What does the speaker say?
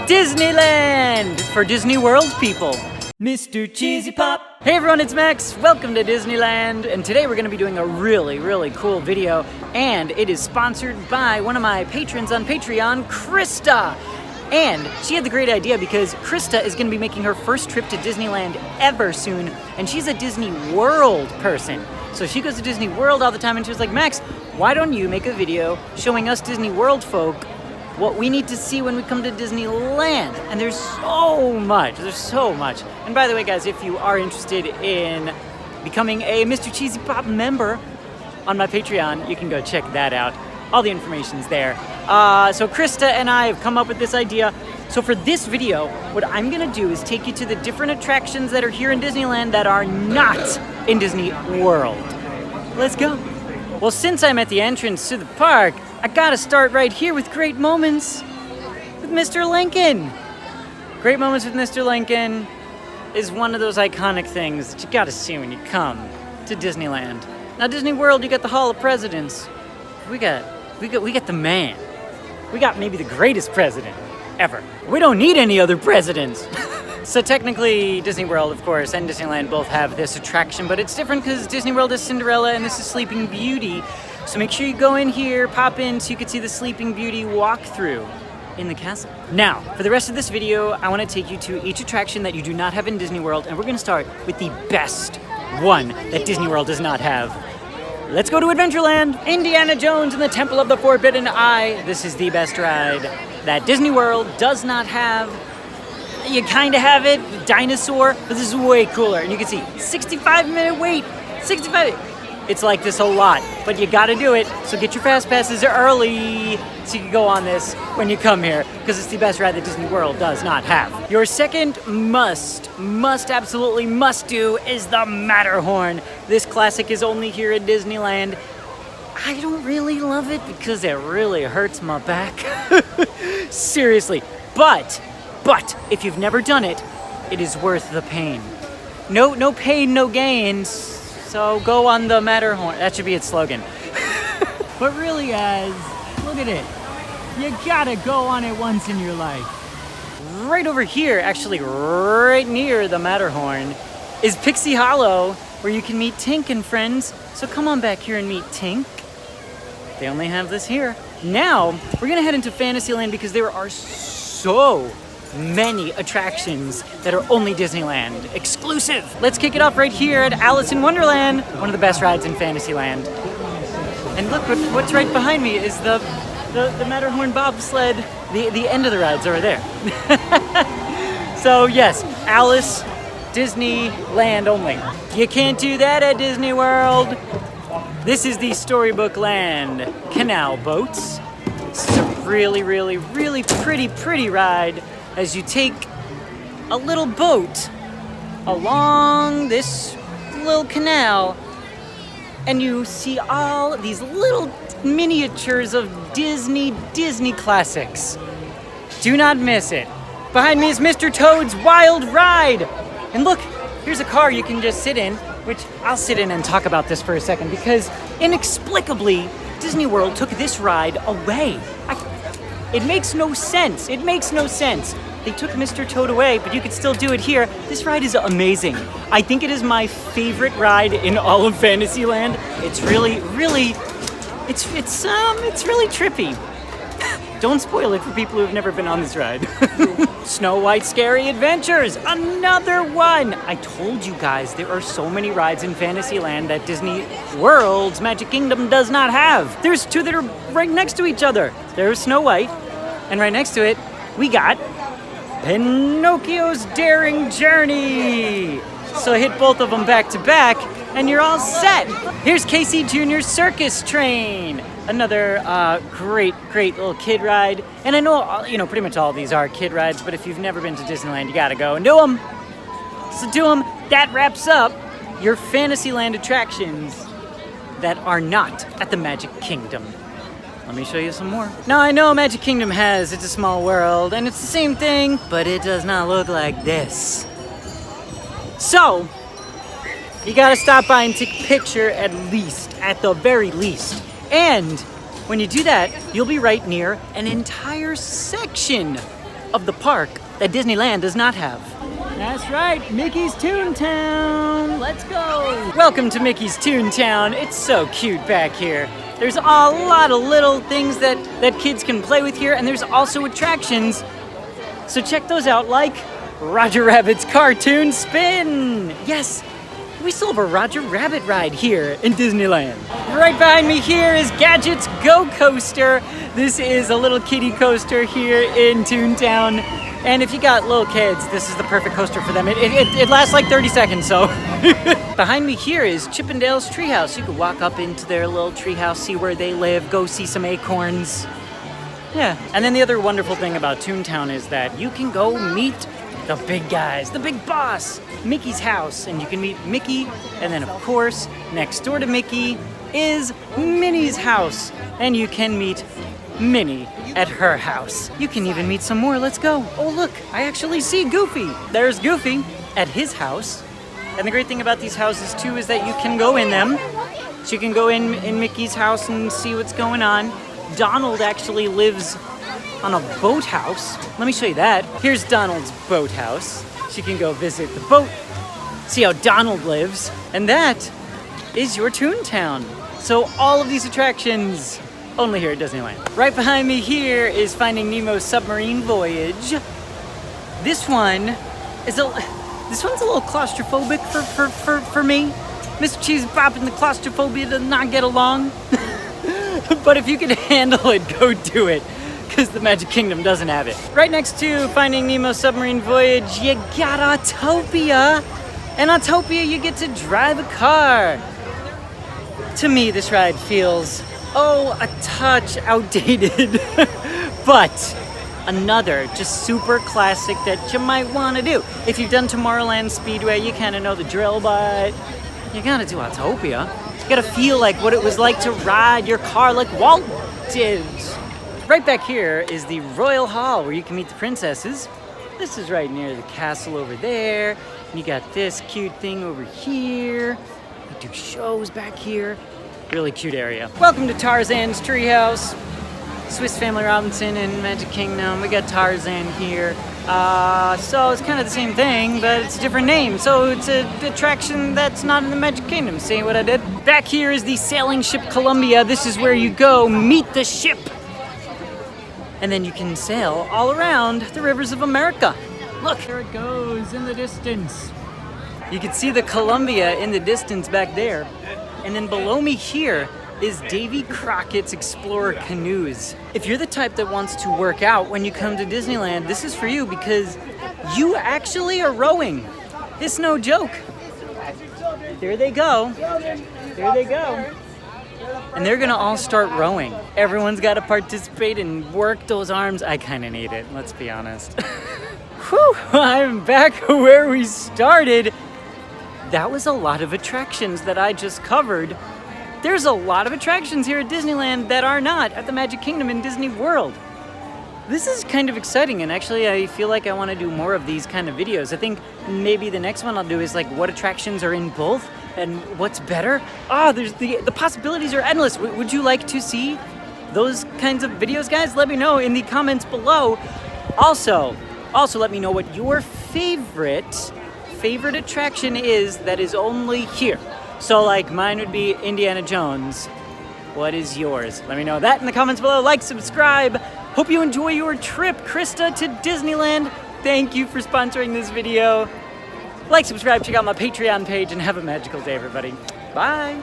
Disneyland for Disney World people. Mr. Cheesy Pop. Hey everyone, it's Max. Welcome to Disneyland. And today we're going to be doing a really cool video. And it is sponsored by one of my patrons on Patreon, Christa. And she had the great idea because Christa is going to be making her first trip to Disneyland ever soon. And she's a Disney World person. So she goes to Disney World all the time and she was like, Max, why don't you make a video showing us Disney World folk what we need to see when we come to Disneyland? And there's so much. And by the way, guys, if you are interested in becoming a Mr. Cheesy Pop member on my Patreon, you can go check that out. All the information's there. So Christa and I have come up with this idea. So for this video, what I'm gonna do is take you to the different attractions that are here in Disneyland that are not in Disney World. Let's go. Well, since I'm at the entrance to the park, I gotta start right here with Great Moments with Mr. Lincoln. Great Moments with Mr. Lincoln is one of those iconic things that you gotta see when you come to Disneyland. Now, Disney World, you got the Hall of Presidents. We got the man. We got maybe the greatest president ever. We don't need any other presidents. So technically, Disney World, of course, and Disneyland both have this attraction, but it's different because Disney World is Cinderella and this is Sleeping Beauty. So make sure you go in here, pop in so you can see the Sleeping Beauty walkthrough in the castle. Now, for the rest of this video, I want to take you to each attraction that you do not have in Disney World, and we're going to start with the best one that Disney World does not have. Let's go to Adventureland! Indiana Jones and the Temple of the Forbidden Eye. This is the best ride that Disney World does not have. You kind of have it, dinosaur, but this is way cooler. And you can see 65-minute wait, 65. It's like this a lot, but you gotta do it. So get your fast passes early so you can go on this when you come here, because it's the best ride that Disney World does not have. Your second absolutely must do is the Matterhorn. This classic is only here at Disneyland. I don't really love it because it really hurts my back. Seriously, but if you've never done it, it is worth the pain. No pain, no gains. So go on the Matterhorn. That should be its slogan. But really, guys, look at it. You gotta go on it once in your life. Right over here, actually right near the Matterhorn, is Pixie Hollow, where you can meet Tink and friends. So come on back here and meet Tink. They only have this here. Now, we're gonna head into Fantasyland because there are so many attractions that are only Disneyland exclusive. Let's kick it off right here at Alice in Wonderland, one of the best rides in Fantasyland. And look, what's right behind me is the Matterhorn Bobsled. The end of the ride's over there. So yes, Alice, Disneyland only. You can't do that at Disney World. This is the Storybook Land canal boats. This is a really pretty ride as you take a little boat along this little canal and you see all these little miniatures of Disney classics. Do not miss it. Behind me is Mr. Toad's Wild Ride. And look, here's a car you can just sit in, which I'll sit in and talk about this for a second because inexplicably, Disney World took this ride away. It makes no sense. They took Mr. Toad away, but you could still do it here. This ride is amazing. I think it is my favorite ride in all of Fantasyland. It's really trippy. Don't spoil it for people who've never been on this ride. Snow White Scary Adventures, another one. I told you guys there are so many rides in Fantasyland that Disney World's Magic Kingdom does not have. There's two that are right next to each other. There's Snow White, and right next to it, we got Pinocchio's Daring Journey. So hit both of them back to back, and you're all set. Here's Casey Jr.'s Circus Train. Another great little kid ride. And I know, pretty much all of these are kid rides, but if you've never been to Disneyland, you gotta go and do them. So do them. That wraps up your Fantasyland attractions that are not at the Magic Kingdom. Let me show you some more. Now I know Magic Kingdom has It's a Small World, and it's the same thing, but it does not look like this. So, you gotta stop by and take a picture at the very least. And when you do that, you'll be right near an entire section of the park that Disneyland does not have. That's right, Mickey's Toontown. Let's go. Welcome to Mickey's Toontown. It's so cute back here. There's a lot of little things that kids can play with here, and there's also attractions. So check those out, like Roger Rabbit's Cartoon Spin. Yes, we still have a Roger Rabbit ride here in Disneyland. Right behind me here is Gadget's Go Coaster. This is a little kiddie coaster here in Toontown. And if you got little kids, this is the perfect coaster for them. It lasts like 30 seconds, so. Behind me here is Chippendales Treehouse. You could walk up into their little treehouse, see where they live, go see some acorns. Yeah, and then the other wonderful thing about Toontown is that you can go meet the big guys, the big boss, Mickey's house, and you can meet Mickey, and then of course, next door to Mickey is Minnie's house, and you can meet Minnie at her house. You can even meet some more. Let's go. Oh look, I actually see Goofy. There's Goofy at his house. And the great thing about these houses too is that you can go in them. So you can go in Mickey's house and see what's going on. Donald actually lives on a boathouse. Let me show you that. Here's Donald's boathouse. So you can go visit the boat, see how Donald lives. And that is your Toontown. So all of these attractions only here at Disneyland. Right behind me here is Finding Nemo's Submarine Voyage. This one's a little claustrophobic for me. Mr. Cheezypop and the claustrophobia does not get along. But if you can handle it, go do it, because the Magic Kingdom doesn't have it. Right next to Finding Nemo's Submarine Voyage, you got Autopia. And Autopia, you get to drive a car. To me, this ride feels a touch outdated, but another just super classic that you might want to do. If you've done Tomorrowland Speedway, you kind of know the drill, but you gotta do Autopia. You gotta feel like what it was like to ride your car like Walt did. Right back here is the Royal Hall where you can meet the princesses. This is right near the castle over there. And you got this cute thing over here. We do shows back here. Really cute area. Welcome to Tarzan's Treehouse. Swiss Family Robinson and Magic Kingdom. We got Tarzan here. So it's kind of the same thing, but it's a different name. So it's an attraction that's not in the Magic Kingdom. See what I did? Back here is the sailing ship Columbia. This is where you go meet the ship. And then you can sail all around the rivers of America. Look, there it goes in the distance. You can see the Columbia in the distance back there. And then below me here is Davy Crockett's Explorer Canoes. If you're the type that wants to work out when you come to Disneyland, this is for you because you actually are rowing. It's no joke. There they go. There they go. And they're gonna all start rowing. Everyone's gotta participate and work those arms. I kinda need it, let's be honest. Whew, I'm back where we started. That was a lot of attractions that I just covered. There's a lot of attractions here at Disneyland that are not at the Magic Kingdom in Disney World. This is kind of exciting, and actually I feel like I want to do more of these kind of videos. I think maybe the next one I'll do is like what attractions are in both and what's better. There's the possibilities are endless. Would you like to see those kinds of videos, guys? Let me know in the comments below. Also let me know what your favorite attraction is that is only here. So like mine would be Indiana Jones. What is yours? Let me know that in the comments below. Like, subscribe. Hope you enjoy your trip, Christa, to Disneyland. Thank you for sponsoring this video. Like, subscribe, check out my Patreon page, and have a magical day, everybody. Bye.